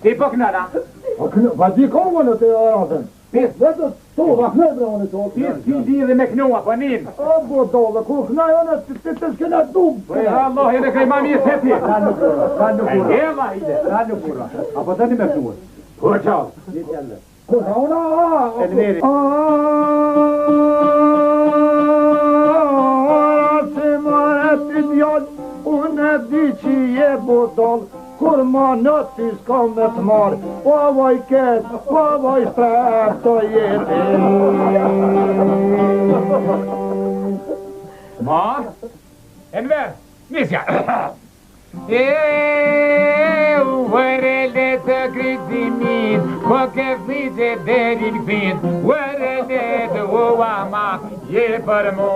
Ti po knara? Va di kongën e të rasën. Pis, Vetë to, va knaj bre unë to. pis ki lidhe me knua, po nin. O, bodolle, kur knaj unë të s'kena dubë. Po e Allah, edhe krej mami e se ti. Ka në kura, ka në kura. Eva ide. Ka në kura. Apo tani me knua. Po qau. Kura, una, Elveri. Se mare ti djallë, unë e di që je bodoll, kur ma në ty s'ka me të marë, o vaj ketë, o vaj shtrep të jetë. Ma? Enver, nisja. Vërele të kryzimin, po ke flite deri këpin, vërele të uama, je për mu.